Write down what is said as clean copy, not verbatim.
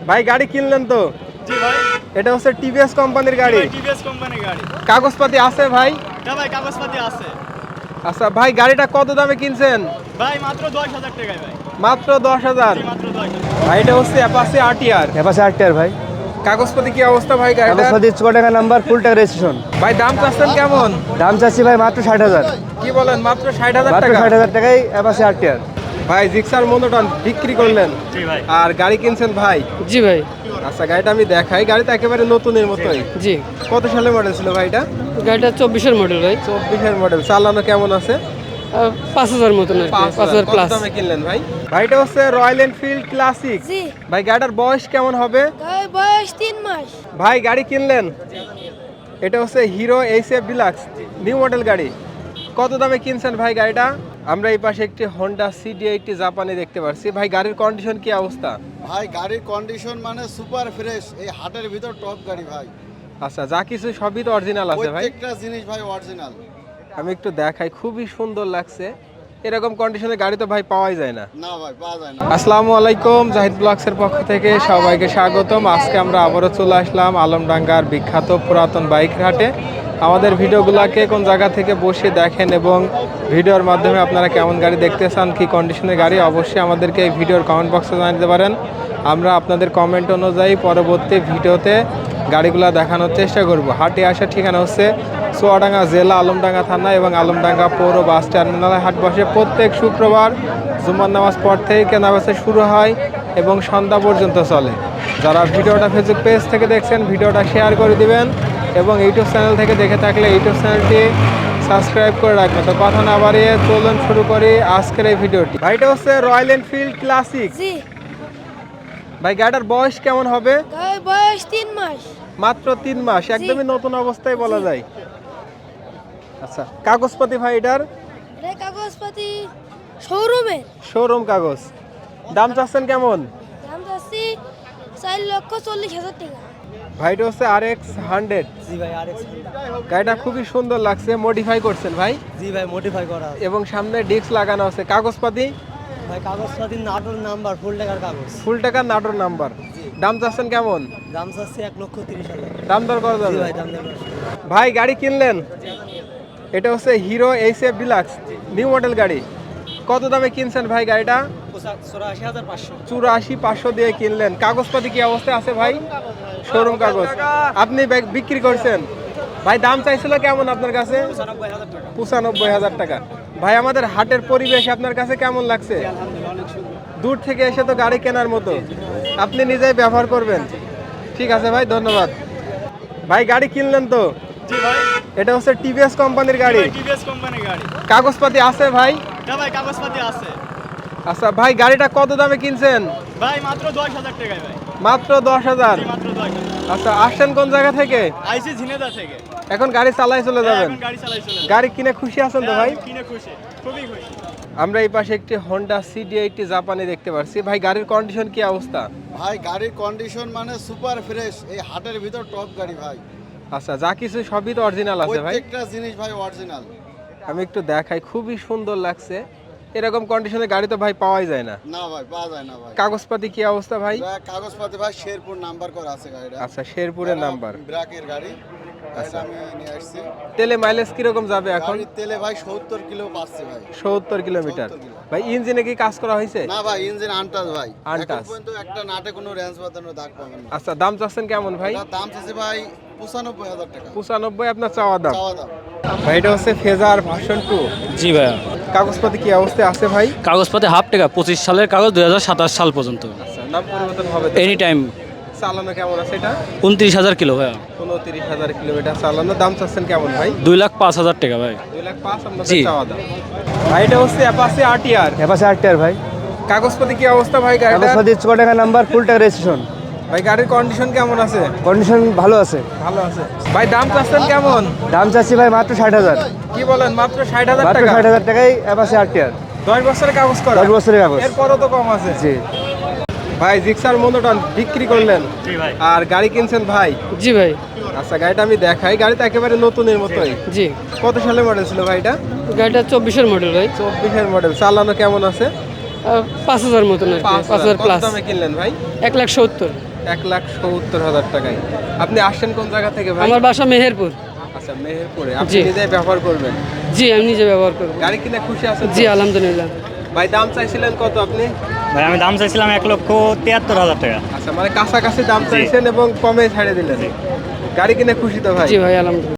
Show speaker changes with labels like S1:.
S1: ভাই গাড়ি কিনলেন তো?
S2: জি ভাই।
S1: এটা হচ্ছে টিভিএস কোম্পানির গাড়ি।
S2: টিভিএস কোম্পানির গাড়ি।
S1: কাগজপাতি আছে ভাই?
S2: হ্যাঁ ভাই, কাগজপাতি আছে।
S1: আচ্ছা ভাই, গাড়িটা কত দামে কিনছেন?
S2: ভাই মাত্র 10,000 টাকায় ভাই।
S1: মাত্র 10,000?
S2: জি মাত্র 10,000।
S1: ভাই এটা হচ্ছে অ্যাপাচি আরটিআর।
S3: অ্যাপাচি আরটিআর ভাই।
S1: কাগজপাতি কি অবস্থা ভাই গাড়িটার?
S3: কাগজপাতি চুয়াডাঙ্গা নাম্বার, ফুল টাকা রেজিস্ট্রেশন।
S1: ভাই দাম চাচ্ছেন কেমন?
S3: দাম চাচ্ছি ভাই মাত্র 60,000।
S1: কি বলেন, মাত্র 60,000
S3: মাত্র
S1: টাকা?
S3: 60,000 টাকায় অ্যাপাচি আরটিআর।
S1: ভাই জিক্সার মোনোটন বিক্রি করলেন?
S2: জি ভাই।
S1: আর গাড়ি কিনছেন ভাই?
S4: জি ভাই।
S1: আচ্ছা গাড়িটা আমি দেখাই, গাড়িটা একেবারে নতুনের মতোই।
S4: জি,
S1: কত সালে মডেল ছিল ভাই এটা?
S4: গাড়িটা 24-এর মডেল ভাই।
S1: 24-এর মডেল। চালানো কেমন আছে?
S4: 5,000 মতন আর কি, 5,000
S1: কত
S4: প্লাস।
S1: দামে কিনলেন ভাই? ভাইটা হচ্ছে রয়্যাল এনফিল্ড ক্লাসিক।
S5: জি,
S1: ভাই গাড়িটার বয়স কেমন হবে?
S5: গায়ে বয়স 3 মাস।
S1: ভাই গাড়ি কিনলেন? এটা হচ্ছে hero HF deluxe, new model গাড়ি। কত দামে কিনছেন ভাই গাড়িটা? আমরা এই পাশে একটি হোন্ডা সিডি80 জাপানি দেখতে পাচ্ছি। ভাই গাড়ির কন্ডিশন কি অবস্থা?
S6: ভাই গাড়ির কন্ডিশন মানে সুপার ফ্রেশ, এই হাটের ভিতর টপ গাড়ি ভাই।
S1: আচ্ছা, যা কিছু সবই তো অরিজিনাল আছে ভাই।
S6: প্রত্যেকটা জিনিস ভাই অরিজিনাল।
S1: আমি একটু দেখাই, খুবই সুন্দর লাগছে। এরকম কন্ডিশনে গাড়ি তো ভাই পাওয়াই যায় না।
S6: না ভাই পাওয়া যায় না।
S1: আসসালামু আলাইকুম, জাহিদ ব্লগসের পক্ষ থেকে সবাইকে স্বাগতম। আজকে আমরা আবারও চলে আসলাম আলমডাঙ্গার বিখ্যাত পুরাতন বাইক হাটে। আমাদের ভিডিওগুলোকে কোন জায়গা থেকে বসে দেখেন এবং ভিডিওর মাধ্যমে আপনারা কেমন গাড়ি দেখতে চান, কি কন্ডিশনের গাড়ি, অবশ্যই আমাদেরকে এই ভিডিওর কমেন্ট বক্সে জানাতে পারেন। আমরা আপনাদের কমেন্ট অনুযায়ী পরবর্তী ভিডিওতে গাড়িগুলো দেখানোর চেষ্টা করব। হাটে আসার ঠিকানা হচ্ছে চুয়াডাঙ্গা জেলা, আলমডাঙ্গা থানা এবং আলমডাঙ্গা পৌর বাস টার্মিনালে হাট বসে প্রত্যেক শুক্রবার। জুমার নামাজ পর থেকে কেনাবেচা শুরু হয় এবং সন্ধ্যা পর্যন্ত চলে। যারা ভিডিওটা ফেসবুক পেজ থেকে দেখছেন, ভিডিওটা শেয়ার করে দিবেন এবং ইউটিউব চ্যানেল থেকে দেখে থাকলে ইউটিউব চ্যানেলটি সাবস্ক্রাইব করে রাখবেন। তো কথা না বাড়িয়ে চলুন শুরু করি আজকের এই ভিডিওটি। ভাইটা হচ্ছে রয়্যাল এনফিল্ড ক্লাসিক।
S5: জি,
S1: ভাই গাড়িটার বয়স কেমন হবে?
S5: গায়ে বয়স 3 মাস।
S1: মাত্র 3 মাস, একদমই নতুন অবস্থায় বলা যায়। আচ্ছা, কাগজপাতি ভাই এটার?
S5: এটা কাগজপাতি শোরুমে।
S1: শোরুম কাগজ। দাম চাচ্ছেন কেমন?
S5: দাম যাচ্ছি 4,40,000 টাকা।
S1: ভাইটা হচ্ছে RX 100।
S3: জি ভাই, আরএক্স।
S1: গাড়িটা খুবই সুন্দর লাগছে, মডিফাই করছেন ভাই
S3: জি ভাই, মডিফাই করা আছে।
S1: এবং সামনে ডিস্ক লাগানো আছে। কাগজপাতি?
S3: ভাই কাগজপাতি নাটোর নাম্বার, ফুল টাকার কাগজ।
S1: ফুল টাকার নাটোর নাম্বার। দাম চাচ্ছেন কেমন?
S3: দাম চাচ্ছি 1,30,000।
S1: দাম দর করা
S3: জি
S1: যাবে?
S3: ভাই, দাম দেবেন।
S1: ভাই গাড়ি কিনলেন? এটা হচ্ছে hero HF deluxe, new model গাড়ি। কত দামে কিনছেন ভাই গাড়িটা?
S3: 84,500।
S1: 84,500 দিয়ে কিনলেন। কাগজপাতি কি অবস্থায় আছে ভাই? শোরুম কাগজ। আপনি বিক্রি করছেন? ভাই দাম চাইছিল কেমন আপনার কাছে? 95,000 টাকা। ভাই আমাদের হাটের পরিবেশ আপনার কাছে কেমন লাগছে? দূর থেকে এসে তো গাড়ি কেনার মতো, আপনি নিজেই ব্যবহার করবেন। ঠিক আছে ভাই, ধন্যবাদ। ভাই গাড়ি কিনলেন তো?
S2: জি ভাই।
S1: এটা হচ্ছে টিভিএস কোম্পানির গাড়ি।
S2: টিভিএস কোম্পানির গাড়ি।
S1: কাগজপাতি আছে ভাই?
S2: হ্যাঁ ভাই, কাগজপাতি আছে।
S1: আচ্ছা ভাই, গাড়িটা কত দামে কিনছেন?
S2: ভাই মাত্র 10,000 টাকায় ভাই।
S1: মাত্র 10,000?
S2: জি মাত্র 10,000।
S1: আচ্ছা, আসছেন কোন জায়গা থেকে?
S2: আইসি ঝিনেদা থেকে।
S1: এখন গাড়ি চালাই চলে যাবেন?
S2: এখন গাড়ি চালাই চলে যাবে।
S1: গাড়ি কিনে খুশি আছেন তো ভাই?
S2: কিনে খুশি, খুবই খুশি।
S1: আমরা এই পাশে একটি হোন্ডা সিডি80 জাপানি দেখতে পাচ্ছি। ভাই গাড়ির কন্ডিশন কি অবস্থা?
S6: ভাই গাড়ির কন্ডিশন মানে সুপার ফ্রেশ, এই হাটের ভিতর টপ গাড়ি ভাই।
S1: আচ্ছা, যা কিছু সবই তো অরিজিনাল আছে ভাই।
S6: প্রত্যেকটা জিনিস ভাই অরিজিনাল।
S1: আমি একটু দেখাই, খুবই সুন্দর লাগছে। এরকম কন্ডিশনে গাড়ি তো ভাই পাওয়াই যায় না।
S6: না ভাই পাওয়া যায় না ভাই।
S1: কাগজপাতি কি অবস্থা ভাই?
S6: কাগজপাতি ভাই শেরপুর নাম্বার করা আছে গাড়িটা।
S1: আচ্ছা, শেরপুরের নাম্বার।
S6: ব্র্যাকের গাড়ি। গাড়িটা আমি নিয়ে আসছি।
S1: তেলে মাইলেজ কিরকম যাবে এখন?
S6: গাড়ির তেলে ভাই 70 কিলো পাচ্ছে ভাই।
S1: 70 কিলোমিটার।
S6: 70 কিলো।
S1: ভাই ইঞ্জিনে কি কাজ করা হয়েছে?
S6: না ভাই, ইঞ্জিন আনটাচ ভাই।
S1: আনটাচ।
S6: এখন পর্যন্ত একটা নাটে কোনো রেঞ্জ বাঁধানোর দাগ পাবেন না।
S1: আচ্ছা, দাম চাচ্ছেন কেমন ভাই?
S6: এটার দাম চাচ্ছে ভাই 95,000 টাকা।
S1: 95 আপনার চাওয়া দাম।
S6: চাওয়া দাম।
S1: ভাই এটা হচ্ছে ফেজার ভার্সন 2।
S4: জি ভাইয়া।
S1: কাগজপাতি কি অবস্থায় আছে ভাই?
S4: কাগজপাতি হাফ টাকা, 25 সালের কাগজ, 2027 সাল পর্যন্ত।
S1: আচ্ছা, নাম পরিবর্তন হবে তো?
S4: Any time.
S1: চালানো কেমন আছে এটা?
S4: 29,000 কিলো ভাইয়া।
S1: 29,000 কিলোমিটার চালানো। দাম চাচ্ছেন কেমন ভাই?
S4: 2,05,000 টাকা ভাই।
S1: 2,05,000 আপনাদের
S4: জি।
S1: চাওয়া দাম। ভাই এটা হচ্ছে অ্যাপাচি আরটিআর।
S3: অ্যাপাচি আরটিআর ভাই।
S1: কাগজপাতি কি অবস্থা ভাই গাড়িটার?
S3: কাগজপাতি চুয়াডাঙ্গা নাম্বার, ফুল টাকা রেজিস্ট্রেশন।
S1: ভাই গাড়ির কন্ডিশন কেমন আছে?
S3: কন্ডিশন ভালো আছে।
S1: ভালো আছে। ভাই দাম চাচ্ছেন কেমন?
S3: দাম চাচ্ছি ভাই মাত্র 60,000।
S1: কি বলেন, মাত্র 60,000
S3: মাত্র
S1: টাকা?
S3: 60,000 টাকায় অ্যাপাচি আরটিআর।
S1: 10 বছরের কাগজ করা?
S3: 10 বছরের কাগজ।
S1: এরপরও তো কম আছে।
S3: জি।
S1: ভাই জিক্সার মোনোটন বিক্রি করলেন?
S2: জি ভাই।
S1: আর গাড়ি কিনছেন ভাই?
S4: জি ভাই।
S1: আচ্ছা, গাড়িটা আমি দেখাই, গাড়িটা একেবারে নতুনের মতোই।
S4: জি,
S1: কত সালে মডেল ছিল ভাই এটা?
S4: গাড়িটা 24-এর মডেল ভাই।
S1: 24-এর মডেল। চালানো কেমন আছে?
S7: 5,000 মতন আর কি, 5,000
S1: কত
S7: প্লাস।
S1: দামে কিনলেন ভাই?
S7: 1,70,000।
S1: 1,70,000 টাকায়। আপনি আসছেন কোন জায়গা থেকে ভাই?
S7: আমার বাসা মেহেরপুর।
S1: আচ্ছা, মেহেরপুরে। আপনি
S7: জি।
S1: নিজে ব্যবহার করবেন?
S7: জি, আমি নিজে ব্যবহার করব।
S1: গাড়ি কিনে খুশি আছেন?
S7: জি, আলহামদুলিল্লাহ।
S1: ভাই দাম চাইছিলেন কত আপনি?
S8: ভাই আমি দাম চাইছিলাম 1,73,000 টাকা।
S1: আচ্ছা, মানে কাছাকাছি দাম চাইছেন এবং কমে ছাড়ে দিলেন। গাড়ি কিনে খুশি তো ভাই?
S7: জি ভাই, আলহামদুলিল্লাহ।